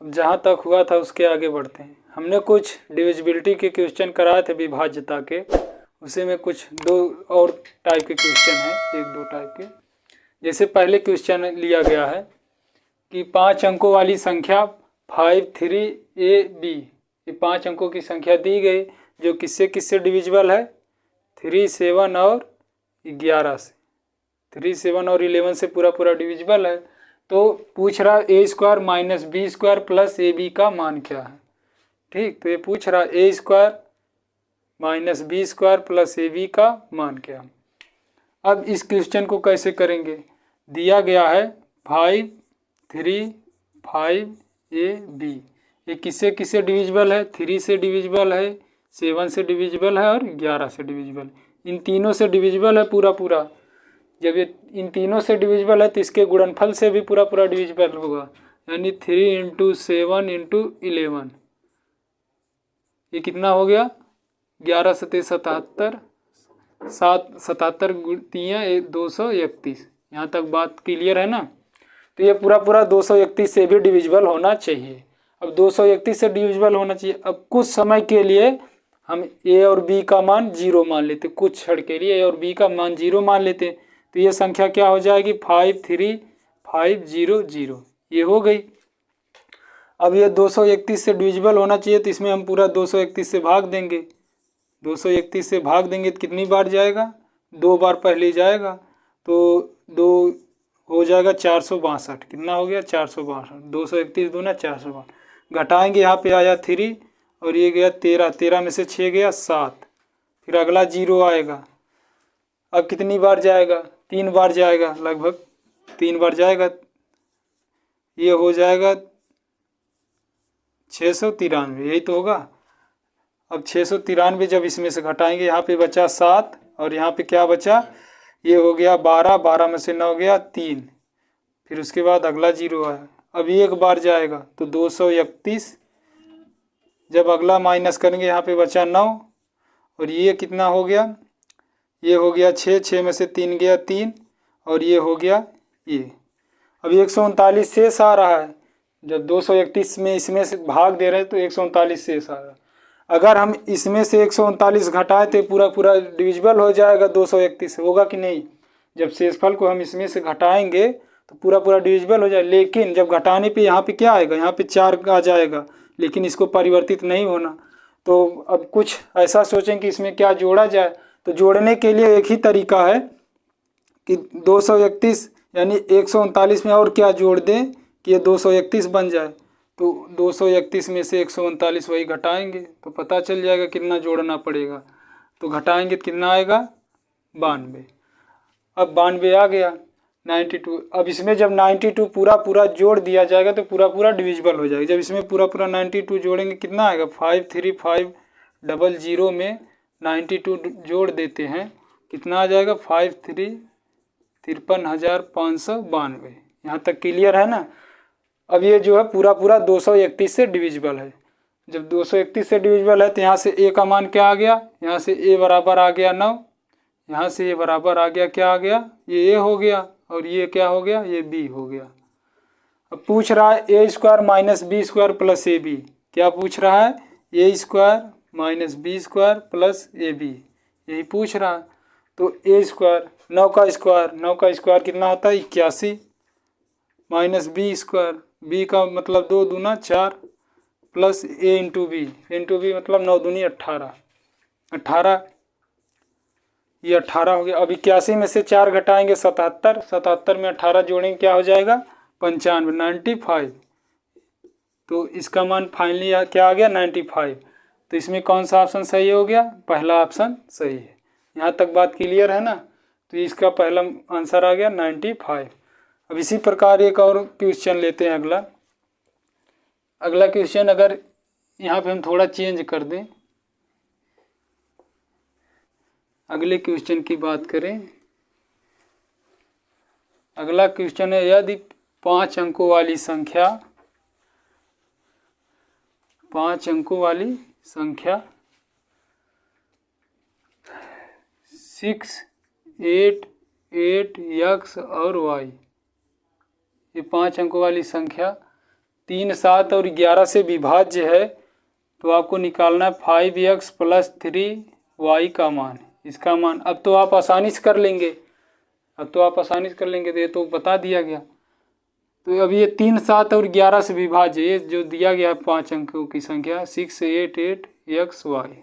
अब जहाँ तक हुआ था उसके आगे बढ़ते हैं। हमने कुछ डिविजिबिलिटी के क्वेश्चन कराए थे विभाज्यता के, उसी में कुछ दो और टाइप के क्वेश्चन हैं, एक दो टाइप के। जैसे पहले क्वेश्चन लिया गया है कि 5 अंकों वाली संख्या 5 3ab, ये 5 अंकों की संख्या दी गई जो किससे किससे डिविजिबल है, 3, 7 और 11 से। 3, 7 और 11 से पूरा पूरा डिविजिबल है। तो पूछ रहा a square minus B square plus A B का मान क्या है। ठीक, तो ये पूछ रहा a square minus B square plus A B का मान क्या। अब इस क्वेश्चन को कैसे करेंगे, दिया गया है 5 3 5 ए बी, ये किससे किससे डिविजिबल है, 3 से डिविजिबल है, 7 से डिविजिबल है और 11 से डिविजिबल। इन तीनों से डिविजिबल है पूरा पूरा। जब ये इन तीनों से डिविजिबल है तो इसके गुणनफल से भी पूरा पूरा डिविजिबल होगा, यानी 3 × 7 × 11, ये कितना हो गया, 11 7 77, 77 3 231। यहाँ तक बात क्लियर है ना। तो ये पूरा पूरा 231 से भी डिविजिबल होना चाहिए। अब 231 से डिविजिबल होना चाहिए। अब कुछ समय के लिए हम a और b का मान 0 मान लेते, कुछ क्षण के लिए a और b का मान 0 मान लेते, तो ये संख्या क्या हो जाएगी, 5 3 5 0 0, ये हो गई। अब ये 231 से डिविजिबल होना चाहिए, तो इसमें हम पूरा 231 से भाग देंगे। 231 से भाग देंगे तो कितनी बार जाएगा, 2 बार पहले जाएगा, तो 2 हो जाएगा 462। कितना हो गया, 462। 231 दूना 462, घटाएंगे, यहाँ पे आया 3 और ये गया 13, 13 में से 6 गया 7, फिर अगला 0 आएगा। अब कितनी बार जाएगा, 3 बार जाएगा, लगभग 3 बार जाएगा, ये हो जाएगा 693, यही तो होगा। अब 693 जब इसमें से घटाएंगे, यहाँ पे बचा 7 और यहाँ पे क्या बचा, ये हो गया 12, 12 में से 9 गया 3, फिर उसके बाद अगला 0 आया। अब एक बार जाएगा तो 231, जब अगला माइनस करेंगे यहाँ पे बचा 9 और ये कितना हो गया, ये हो गया 6, 6 में से 3 गया 3 और ये हो गया ये। अब 139 शेष आ रहा है, जब 231 में इसमें से भाग दे रहे हैं तो 139 शेष आ रहा है। अगर हम इसमें से 139 घटाए तो पूरा पूरा डिविजिबल हो जाएगा 231, होगा कि नहीं। जब शेषफल को हम इसमें से घटाएंगे तो पूरा पूरा डिविजिबल हो जाए, लेकिन जब घटाने पे यहाँ पे क्या आएगा, यहाँ पे 4 आ जाएगा, लेकिन इसको परिवर्तित नहीं होना। तो अब कुछ ऐसा सोचें कि इसमें क्या जोड़ा जाए। तो जोड़ने के लिए एक ही तरीका है कि 231 यानी 139 में और क्या जोड़ दें कि ये 231 बन जाए। तो 231 में से 139 वही घटाएंगे तो पता चल जाएगा कितना जोड़ना पड़ेगा। तो घटाएंगे तो कितना आएगा, 92। अब 92 आ गया, 92। अब इसमें जब 92 पूरा पूरा जोड़ दिया जाएगा तो पूरा पूरा डिविजिबल हो जाएगा। जब इसमें पूरा पूरा 92 जोड़ेंगे कितना आएगा, 5 3 5 00 में 92 जोड़ देते हैं, कितना आ जाएगा, 5 3 53,592। यहाँ तक क्लियर है ना। अब ये जो है पूरा पूरा 231 से डिविजिबल है। जब 231 से डिविजिबल है तो यहाँ से a का मान क्या आ गया, यहाँ से a बराबर आ गया 9, यहाँ से a बराबर आ गया, क्या आ गया, ये a हो गया और ये क्या हो गया, ये b हो गया। अब पूछ रहा है a square minus B square plus A B, क्या पूछ रहा है, a square minus B square plus A B, यही पूछ रहा है। तो a स्क्वायर 9 का स्क्वायर कितना होता है, 81, माइनस बी स्क्वायर, b का मतलब 2 दूना 4 प्लस a इंटू बी मतलब 9 दूनी 18, 18, ये 18 हो गया। अब 81 में से 4 घटाएंगे 77, 77 में 18 जोड़ेंगे क्या हो जाएगा, 95, 95। तो इसका मान फाइनली क्या आ गया, 95। तो इसमें कौन सा ऑप्शन सही हो गया, पहला ऑप्शन सही है। यहाँ तक बात क्लियर है ना। तो इसका पहला आंसर आ गया 95। अब इसी प्रकार एक और क्वेश्चन लेते हैं। अगला क्वेश्चन अगर यहाँ पे हम थोड़ा चेंज कर दें, अगले क्वेश्चन की बात करें। अगला क्वेश्चन है, यदि 5 अंकों वाली संख्या 6 8 8 x और y, ये 5 अंकों वाली संख्या 3, 7 और 11 से विभाज्य है तो आपको निकालना है 5x + 3y का मान। इसका मान अब तो आप आसानी से कर लेंगे, तो ये तो बता दिया गया। तो अब ये 3, 7 और 11 से विभाज्य, ये जो दिया गया है 5 अंकों की संख्या 6, 8, 8xy,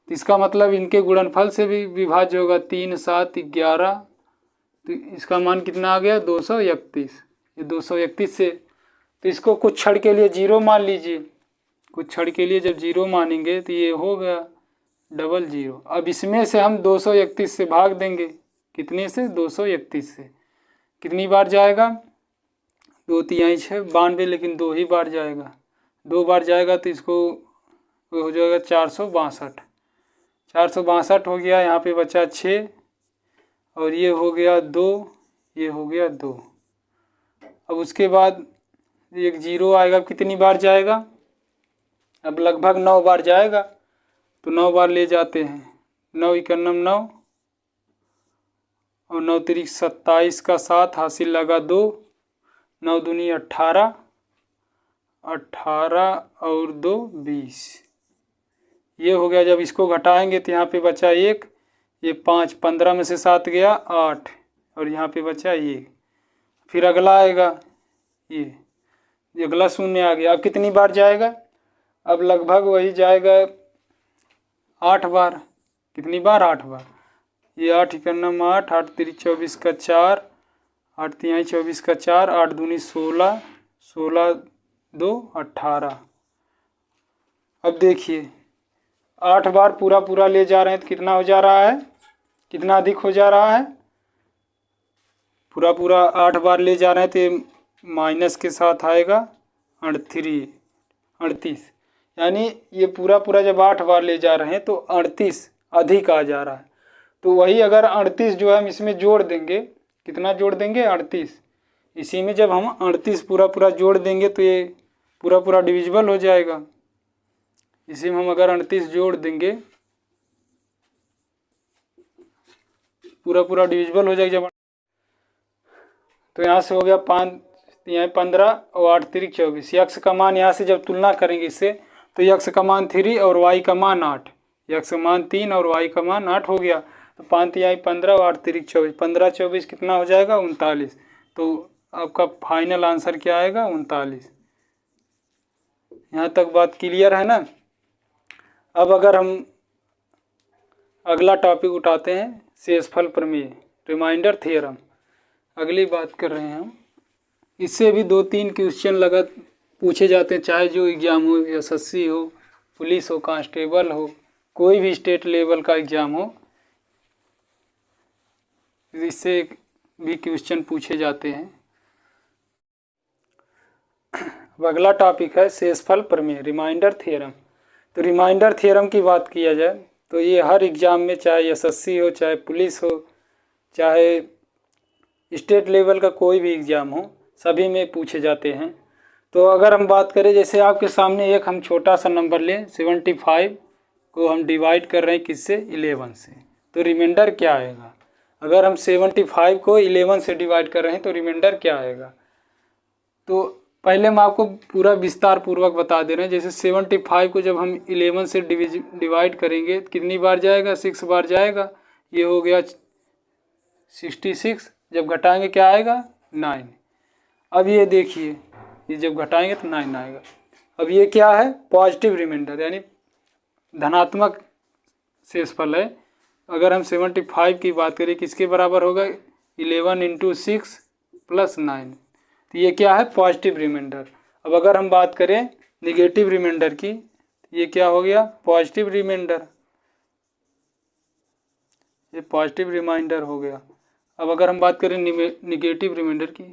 तो इसका मतलब इनके गुणनफल से भी विभाज्य होगा 3, 7, 11, तो इसका मान कितना आ गया 231। ये 231 से, तो इसको कुछ क्षण के लिए 0 मान लीजिए। कुछ क्षण के लिए जब 0 मानेंगे तो ये हो गया 00। अब इसमें से हम 231 से भाग देंगे, कितने से 231 से। कितनी बार जाएगा 2 तिहाई 6 92, लेकिन 2 ही बार जाएगा। 2 बार जाएगा तो इसको हो जाएगा 462। 462 हो गया, यहाँ पे बचा 6 और ये हो गया 2, ये हो गया 2। अब उसके बाद एक 0 आएगा, कितनी बार जाएगा, अब लगभग 9 बार जाएगा, तो 9 बार ले जाते हैं। 9 इकन्नम 9 और 9 तिरिक 27 का 7 हासिल लगा 2, 9 दूनी 18, 18 और 2 20। ये हो गया। जब इसको घटाएंगे तो यहाँ पे बचा 1, ये 5, 15 में से 7 गया 8 और यहाँ पे बचा ये। फिर अगला आएगा ये अगला 0 आ गया। अब कितनी बार जाएगा, अब लगभग वही जाएगा 8 बार। कितनी बार 8 बार। ये 8 इकन्नम 8, 8 तिरिक 24 का 4, 8 तिहाई 24 का 4, 8 दूनी 16, 16 2 18। अब देखिए 8 बार पूरा ले जा रहे हैं तो कितना हो जा रहा है, कितना अधिक हो जा रहा है। पूरा 8 बार ले जा रहे हैं तो ये माइनस के साथ आएगा 38, यानी ये पूरा जब 8 बार ले जा रहे हैं तो 38 अधिक आ जा रहा है। तो वही अगर 38 जो है हम इसमें जोड़ देंगे, कितना जोड़ देंगे 38, इसी में जब हम 38 पूरा जोड़ देंगे तो ये पूरा डिविजिबल हो जाएगा। इसी में हम अगर 38 जोड़ देंगे पूरा डिविजिबल हो जाएगा। जब तो यहाँ से हो गया 5 तिहाई 15 और 8 तिरिक 24। यक्स का मान यहाँ से जब तुलना करेंगे इससे तो यक्स का मान 3 और वाई का मान 8, यक्स का मान 3 और वाई का मान 8 हो गया। तो 5 तिहाई 15 और 8 तिरिक 24, 15 24 कितना हो जाएगा 39। तो आपका फाइनल आंसर क्या आएगा 39। यहाँ तक बात क्लियर है ना। अब अगर हम अगला टॉपिक उठाते हैं शेषफल प्रमेय, रिमाइंडर थ्योरम, अगली बात कर रहे हैं हम। इससे भी 2-3 क्वेश्चन लगत पूछे जाते हैं, चाहे जो एग्ज़ाम हो, एसएससी हो, पुलिस हो, कांस्टेबल हो, कोई भी स्टेट लेवल का एग्ज़ाम हो, इससे भी क्वेश्चन पूछे जाते हैं। अब अगला टॉपिक है शेषफल प्रमेय, रिमाइंडर थ्योरम। तो रिमाइंडर थ्योरम की बात किया जाए तो ये हर एग्ज़ाम में, चाहे एसएससी हो, चाहे पुलिस हो, चाहे स्टेट लेवल का कोई भी एग्ज़ाम हो, सभी में पूछे जाते हैं। तो अगर हम बात करें, जैसे आपके सामने एक हम छोटा सा नंबर लें, 75 को हम डिवाइड कर रहे हैं किससे 11 से, तो रिमाइंडर क्या आएगा। अगर हम 75 को 11 से डिवाइड कर रहे हैं तो रिमाइंडर क्या आएगा। तो पहले हम आपको पूरा विस्तार पूर्वक बता दे रहे हैं। जैसे 75 को जब हम 11 से डिवाइड करेंगे कितनी बार जाएगा, 6 बार जाएगा। ये हो गया 66, जब घटाएंगे क्या आएगा 9। अब ये देखिए, ये जब घटाएंगे तो 9 आएगा। अब ये क्या है पॉजिटिव रिमाइंडर, यानी धनात्मक शेषफल है। अगर हम 75 की बात करें किसके बराबर होगा 11 × 6 + 9, तो ये क्या है पॉजिटिव रिमाइंडर। अब अगर हम बात करें निगेटिव रिमाइंडर की, ये क्या हो गया पॉजिटिव रिमाइंडर, ये पॉजिटिव रिमाइंडर हो गया। अब अगर हम बात करें निगेटिव रिमाइंडर की,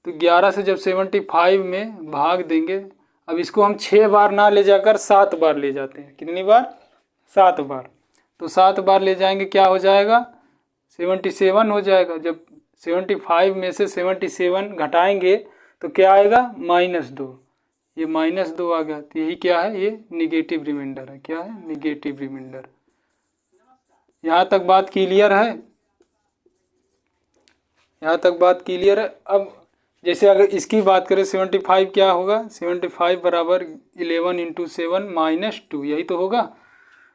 तो 11 से जब 75 में भाग देंगे, अब इसको हम 6 बार ना ले जाकर 7 बार ले जाते हैं। कितनी बार 7 बार। तो 7 बार ले जाएंगे क्या हो जाएगा 77 हो जाएगा। जब 75 में से 77 घटाएंगे तो क्या आएगा -2, ये -2 आ गया। तो यही क्या है, ये निगेटिव रिमाइंडर है। क्या है निगेटिव रिमाइंडर। यहाँ तक बात क्लियर है, यहाँ तक बात क्लियर है। अब जैसे अगर इसकी बात करें 75 क्या होगा, 75 बराबर 11 इंटू 7 माइनस 2, यही तो होगा।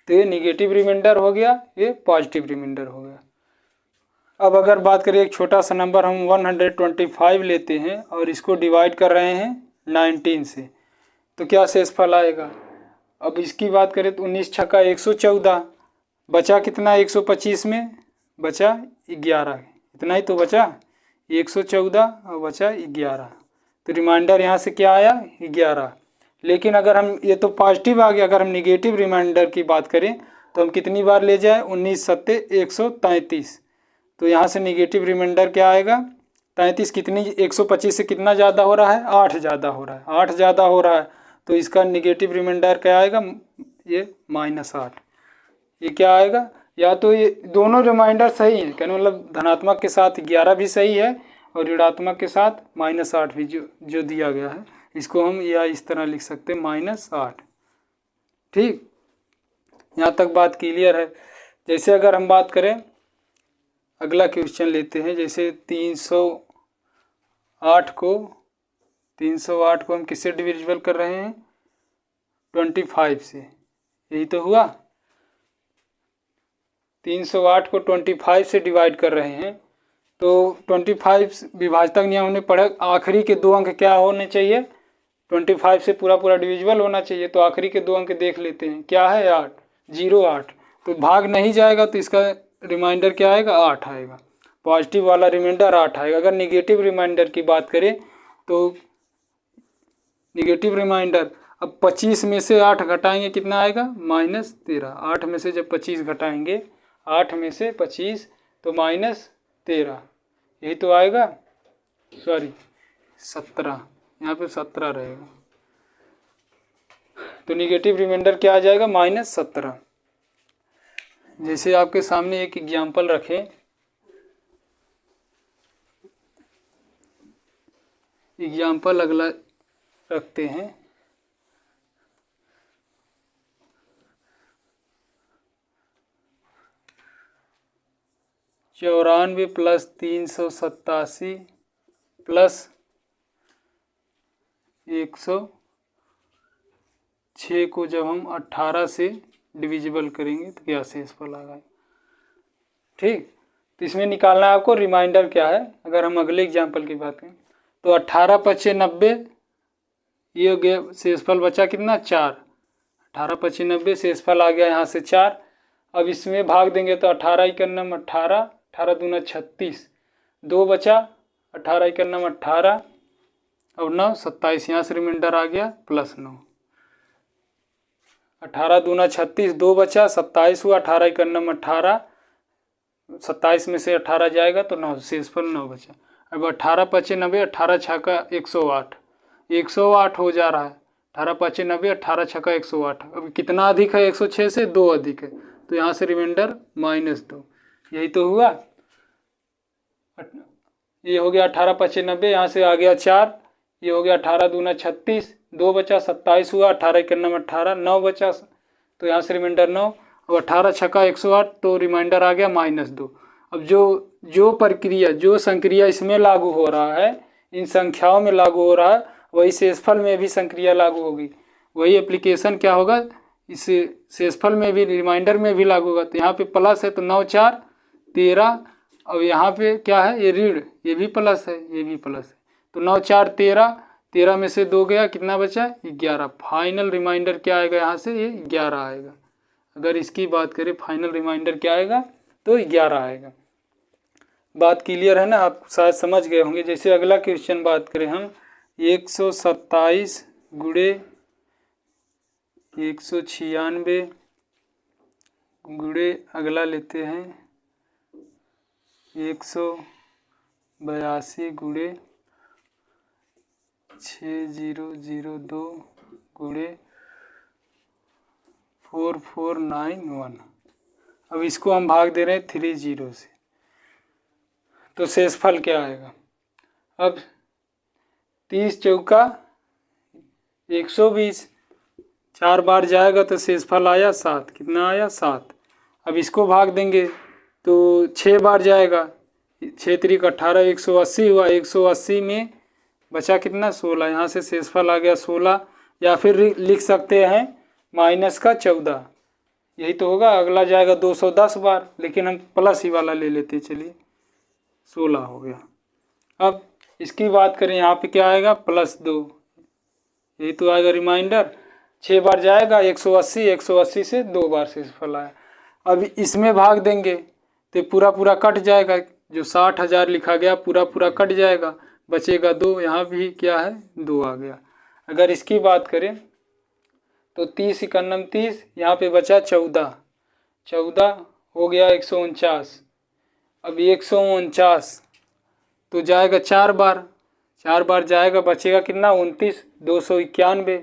तो ये निगेटिव रिमाइंडर हो गया, ये पॉजिटिव रिमाइंडर हो गया। अब अगर बात करें एक छोटा सा नंबर हम 125 लेते हैं और इसको डिवाइड कर रहे हैं 19 से, तो क्या शेषफल आएगा। अब इसकी बात करें तो 19 छक्का 114, बचा कितना 125 में, बचा 11, इतना ही तो बचा 114 और बचा 11, तो रिमाइंडर यहाँ से क्या आया 11। लेकिन अगर हम, ये तो पॉजिटिव आ गया, अगर हम निगेटिव रिमाइंडर की बात करें तो हम कितनी बार ले जाए, 19 सत्ते 133, तो यहाँ से निगेटिव रिमाइंडर क्या आएगा 33, कितनी 125 से कितना ज़्यादा हो रहा है, 8 ज़्यादा हो रहा है, 8 ज़्यादा हो रहा है, तो इसका निगेटिव रिमाइंडर क्या आएगा, ये -8। ये क्या आएगा, या तो ये दोनों रिमाइंडर सही है, कहने मतलब धनात्मक के साथ 11 भी सही है और ऋणात्मक के साथ -8 भी जो दिया गया है, इसको हम या इस तरह लिख सकते हैं -8। ठीक, यहाँ तक बात क्लियर है। जैसे अगर हम बात करें अगला क्वेश्चन लेते हैं, जैसे 308 को हम किससे डिविजिबल कर रहे हैं, 25 से, यही तो हुआ। 308 को 25 से डिवाइड कर रहे हैं, तो 25 विभाजक नियम हमने पढ़ा, आखिरी के 2 अंक क्या होने चाहिए, 25 से पूरा डिविजिबल होना चाहिए। तो आखिरी के 2 अंक देख लेते हैं, क्या है 8, 08, तो भाग नहीं जाएगा, तो इसका रिमाइंडर क्या आएगा 8 आएगा, पॉजिटिव वाला रिमाइंडर 8 आएगा। अगर निगेटिव रिमाइंडर की बात करें तो निगेटिव रिमाइंडर, अब 25 में से 8 घटाएंगे कितना आएगा, -13। 8 में से जब 25 घटाएंगे, 8 में से 25 तो -13, यही तो आएगा, सॉरी 17, यहाँ पे 17 रहेगा, तो निगेटिव रिमाइंडर क्या आ जाएगा -17। जैसे आपके सामने एक एग्जाम्पल रखें, एग्जाम्पल अगला रखते हैं, चौरानवे प्लस 387 प्लस 106 को जब हम 18 से डिविजिबल करेंगे तो क्या शेषफल आएगा। ठीक, तो इसमें निकालना है आपको रिमाइंडर क्या है। अगर हम अगले एग्जाम्पल की बात करें तो 18 पचे 90, ये हो गया, शेषफल बचा कितना 4, 18 पचे 90, शेषफल आ गया यहाँ से 4। अब इसमें भाग देंगे तो 18 इक्का 18, 18 दूना 36, 2 बचा, 18 इक्का 18 और 9 27, यहाँ से रिमाइंडर आ गया +9, 18 दूना 36, 2 बचा, 27 हुआ, 18 इक्का 18, 27 में से 18 जाएगा तो 9, शेषफल 9 बचा। अब 18 पचे 90, 18 छक्का 108, 108 हो जा रहा है, 18 पचे 90, 18 छक्का 108। अब कितना अधिक है 106 से, 2 अधिक है, तो यहाँ से रिमाइंडर -2, यही तो हुआ। ये हो गया 18 पचे 90, यहाँ से आ गया 4, ये हो गया 18 दूना 36, 2 बचा, 27 हुआ, 18 इक्का 18, 9 बचा, तो यहाँ से रिमाइंडर 9। अब 18 छक्का 108, तो रिमाइंडर आ गया -2। अब जो प्रक्रिया, जो संक्रिया इसमें लागू हो रहा है, इन संख्याओं में लागू हो रहा है, वही शेषफल में भी संक्रिया लागू होगी, वही एप्लीकेशन क्या होगा, इस शेषफल में भी, रिमाइंडर में भी लागू होगा। तो यहाँ पे प्लस है तो 9 4 13, और यहाँ पे क्या है, ये ऋण, ये भी प्लस है, ये भी प्लस है, तो 9 4 13, 13 में से 2 गया, कितना बचा 11। फाइनल रिमाइंडर क्या आएगा यहाँ से, ये 11 आएगा। अगर इसकी बात करें फाइनल रिमाइंडर क्या आएगा, तो 11 आएगा। बात क्लियर है ना, आप शायद समझ गए होंगे। जैसे अगला क्वेश्चन बात करें हम, 127 गुणे 196 गुणे अगला लेते हैं 182 गुणे 6002 गुणे 4491। अब इसको हम भाग दे रहे हैं 30 से, तो शेषफल क्या आएगा। अब 30 चौका 120, 4 बार जाएगा तो शेषफल आया 7, कितना आया 7। अब इसको भाग देंगे तो 6 बार जाएगा, 6 3 18, 180 हुआ, 180 में बचा कितना 16, यहाँ से शेषफल आ गया 16, या फिर लिख सकते हैं माइनस का 14, यही तो होगा। अगला जाएगा 210 बार, लेकिन हम प्लस ही वाला ले लेते हैं, चलिए 16 हो गया। अब इसकी बात करें, यहाँ पे क्या आएगा +2, यही तो आएगा रिमाइंडर। 6 बार जाएगा 180, 180 से 2 बार शेषफल आया। अब इसमें भाग देंगे तो पूरा पूरा कट जाएगा, जो 60,000 लिखा गया पूरा पूरा कट जाएगा, बचेगा 2, यहाँ भी क्या है 2 आ गया। अगर इसकी बात करें तो 30 × 30, यहाँ पे बचा 14, 14 हो गया 149। अब 149 तो जाएगा 4 बार, 4 बार जाएगा, बचेगा कितना 29, 291।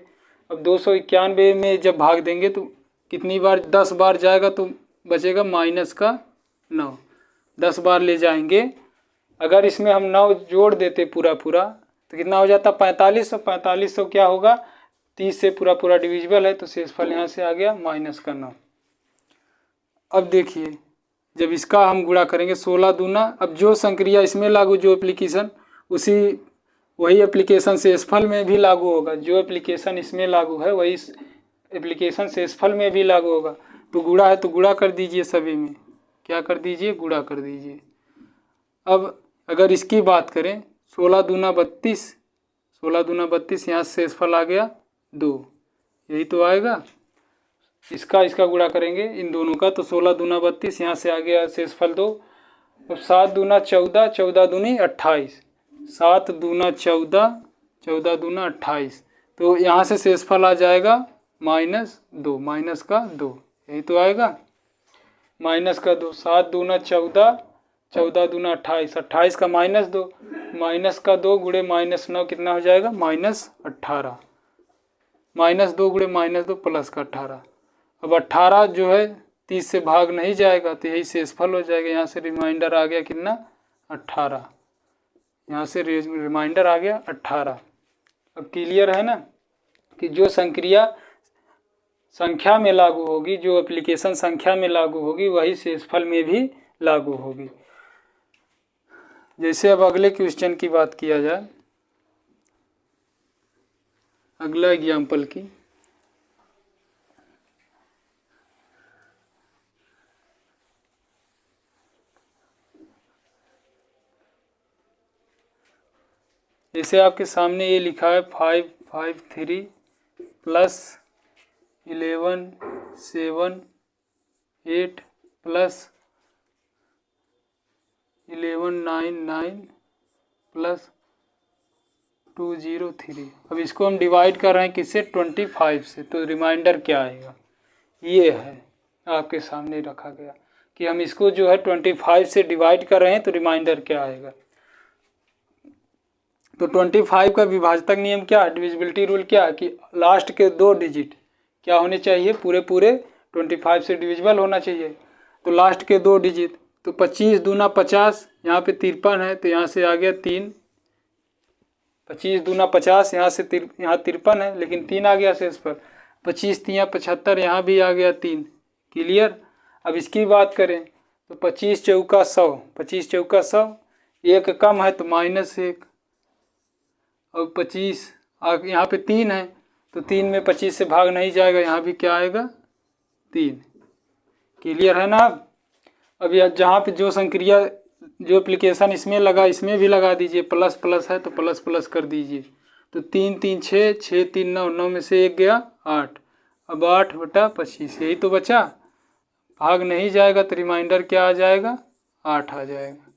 अब 291 में जब भाग देंगे तो कितनी बार, 10 बार जाएगा तो बचेगा -9, 10 बार ले जाएंगे। अगर इसमें हम 9 जोड़ देते पूरा पूरा तो कितना हो जाता 4500। 4500 क्या होगा 30 से पूरा पूरा डिविजिबल है, तो शेषफल यहाँ से आ गया -9। अब देखिए जब इसका हम गुणा करेंगे 16 दूना, अब जो संक्रिया इसमें लागू, जो एप्लीकेशन वही एप्लीकेशन शेषफल में भी लागू होगा। जो एप्लीकेशन इसमें लागू है वही एप्लीकेशन शेषफल में भी लागू होगा। तो गुणा है तो गुणा कर दीजिए, सभी में क्या कर दीजिए, गुणा कर दीजिए। अब अगर इसकी बात करें 16 दूना 32, 16 दूना 32, यहाँ से शेषफल आ गया 2, यही तो आएगा। इसका गुणा करेंगे इन दोनों का, तो 16 दूना 32, यहाँ से आ गया शेषफल 2। अब 7 दूना 14, 14 दूनी 28, 7 दूना 14, 14 दूना 28, तो यहाँ से शेषफल आ जाएगा -2, माइनस का 2, यही तो आएगा माइनस का 2। 7 दूना 14, 14 दूना 28, 28 का -2, माइनस का 2 गुणे -9 कितना हो जाएगा -18, -2 गुणे -2 प्लस का 18। अब 18 जो है 30 से भाग नहीं जाएगा तो यही शेषफल हो जाएगा। यहाँ से रिमाइंडर आ गया कितना 18, यहाँ से रिमाइंडर आ गया 18। अब क्लियर है ना कि जो संक्रिया संख्या में लागू होगी, जो एप्लीकेशन संख्या में लागू होगी वही शेषफल में भी लागू होगी। जैसे अब अगले क्वेश्चन की बात किया जाए, अगला एग्जाम्पल की, जैसे आपके सामने ये लिखा है 553 + 11 7 8 + 11 9 9 + 203। अब इसको हम डिवाइड कर रहे हैं किससे 25 से, तो रिमाइंडर क्या आएगा, ये है आपके सामने रखा गया कि हम इसको जो है 25 से डिवाइड कर रहे हैं तो रिमाइंडर क्या आएगा। तो 25 का विभाजक नियम क्या है, डिविजिबिलिटी रूल क्या है कि लास्ट के 2 डिजिट क्या होने चाहिए, पूरे 25 से डिविजिबल होना चाहिए। तो लास्ट के 2 डिजिट, तो 25 दूना 50, यहाँ पे 53 है तो यहाँ से आ गया 3, 25 दूना 50, यहाँ से यहाँ 53 है लेकिन 3 आ गया शेष पर, 25 3 75, यहाँ भी आ गया 3। क्लियर। अब इसकी बात करें तो 25 चौका 100, 25 चौका 100, एक कम है तो -1, और 25 यहाँ पे 3 है तो 3 में 25 से भाग नहीं जाएगा, यहाँ भी क्या आएगा 3। क्लियर है ना। अब यह जहाँ पे जो संक्रिया जो एप्लीकेशन इसमें लगा इसमें भी लगा दीजिए, प्लस प्लस है तो प्लस प्लस कर दीजिए। तो 3 3 6, 6 3 9, 9 में से 1 गया 8, अब 8/25 यही तो बचा, भाग नहीं जाएगा तो रिमाइंडर क्या आ जाएगा 8 आ जाएगा।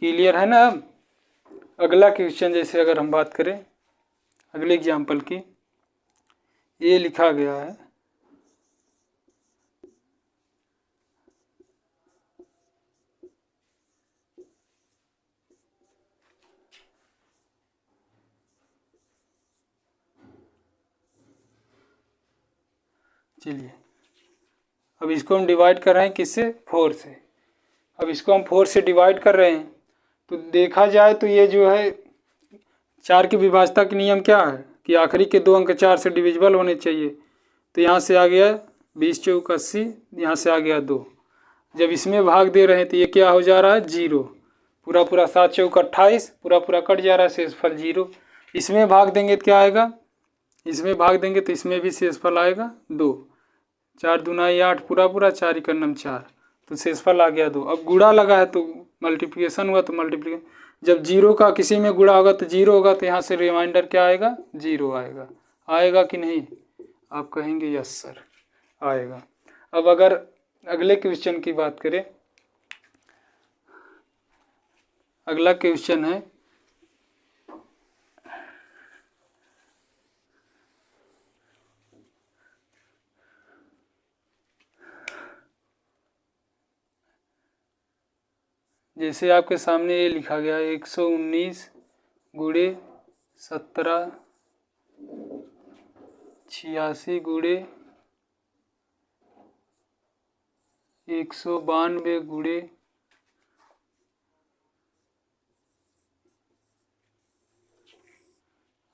क्लियर है ना। अब अगला क्वेश्चन जैसे अगर हम बात करें अगले एग्जाम्पल की, ये लिखा गया है चलिए अब इसको हम डिवाइड कर रहे हैं किससे 4 से। अब इसको हम 4 से डिवाइड कर रहे हैं तो देखा जाए तो ये जो है 4 की विभाजता का नियम क्या है कि आखिरी के 2 अंक 4 से डिविजिबल होने चाहिए। तो यहाँ से आ गया 20 चौक 80, यहाँ से आ गया 2। जब इसमें भाग दे रहे हैं तो ये क्या हो जा रहा है 0, पूरा पूरा 7 चौक 28, पूरा पूरा कट जा रहा है शेषफल 0। इसमें भाग देंगे तो क्या आएगा, इसमें भाग देंगे तो इसमें भी शेषफल आएगा 2। 4 दूना 8 पूरा पूरा, 4 इक्का 4, तो शेषफल आ गया 2। अब गुणा लगा है तो मल्टीप्लिकेशन हुआ तो मल्टीप्लिकेशन, जब जीरो का किसी में गुणा होगा तो जीरो होगा, तो यहाँ से रिमाइंडर क्या आएगा, 0 आएगा। आएगा कि नहीं, आप कहेंगे यस सर आएगा। अब अगर अगले क्वेश्चन की बात करें, अगला क्वेश्चन है जैसे आपके सामने ये लिखा गया है 119 गुणे 17 86 गुणे 192 गुणे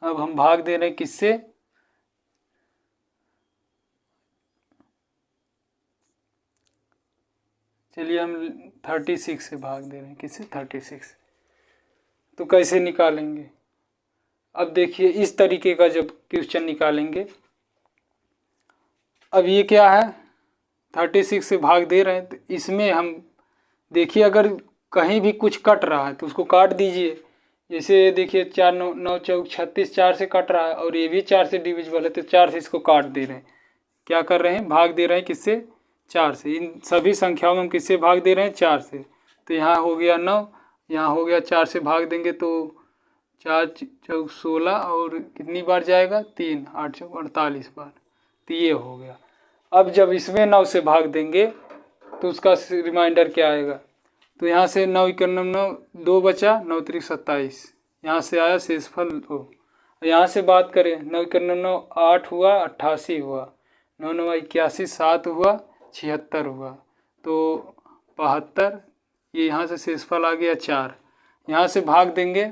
अब हम भाग दे रहे हैं किससे, चलिए हम 36 से भाग दे रहे हैं, किससे 36। तो कैसे निकालेंगे, अब देखिए इस तरीके का जब क्वेश्चन निकालेंगे, अब ये क्या है 36 से भाग दे रहे हैं, तो इसमें हम देखिए अगर कहीं भी कुछ कट रहा है तो उसको काट दीजिए। जैसे देखिए 4 9 9 चौक 36, 4 से कट रहा है और ये भी 4 से डिविजिबल है, तो 4 से इसको काट दे रहे हैं। क्या कर रहे हैं, भाग दे रहे हैं किससे, 4 से। इन सभी संख्याओं में हम किससे भाग दे रहे हैं, 4 से। तो यहाँ हो गया 9, यहाँ हो गया 4 से भाग देंगे तो 4 चौक 16 और कितनी बार जाएगा, 3 8 चौक 48 बार, तो ये हो गया। अब जब इसमें 9 से भाग देंगे तो उसका रिमाइंडर क्या आएगा, तो यहाँ से 9 इक्का 9 2 बचा, 9 त्रिक 27, यहाँ से आया शेषफल 2। यहाँ से बात करें 9 इक्का 9 8 हुआ, 88 हुआ, 9 9 81 7 हुआ, 76 हुआ, तो 72। ये यहाँ से शेषफल आ गया 4। यहाँ से भाग देंगे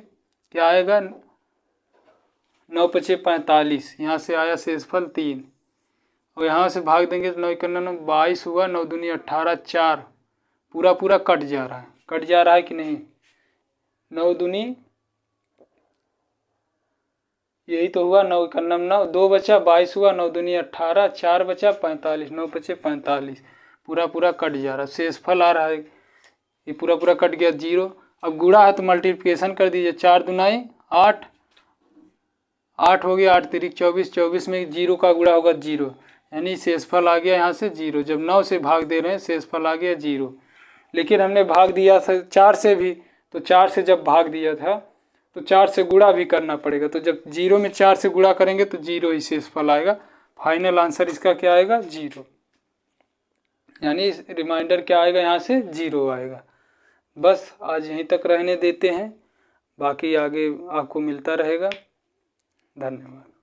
क्या आएगा, 9 पचे 45, यहाँ से आया शेषफल 3। और यहाँ से भाग देंगे तो 9 इक्का 9 22 हुआ, 9 दूनी 18 4, पूरा पूरा कट जा रहा है, कट जा रहा है कि नहीं, 9 दूनी यही तो हुआ, 9 इक्का 9 2 बचा, 22 हुआ, 9 दूनी 18 4 बचा 45, 9 पचे 45, पूरा पूरा कट जा रहा है, शेषफल आ रहा है, ये पूरा पूरा कट गया 0। अब गुणा है तो मल्टीप्लिकेशन कर दीजिए, 4 दूनाई 8, 8 हो गया, 8 तिरिक 24, 24 में 0 का गुणा होगा 0, यानी शेषफल आ गया यहाँ से 0। जब 9 से भाग दे रहे हैं शेषफल आ गया 0। लेकिन हमने भाग दिया था 4 से भी, तो 4 से जब भाग दिया था तो 4 से गुणा भी करना पड़ेगा, तो जब 0 में 4 से गुणा करेंगे तो 0 ही शेषफल आएगा। फाइनल आंसर इसका क्या आएगा, 0, यानी रिमाइंडर क्या आएगा, यहाँ से 0 आएगा। बस आज यहीं तक रहने देते हैं, बाकी आगे आपको मिलता रहेगा। धन्यवाद।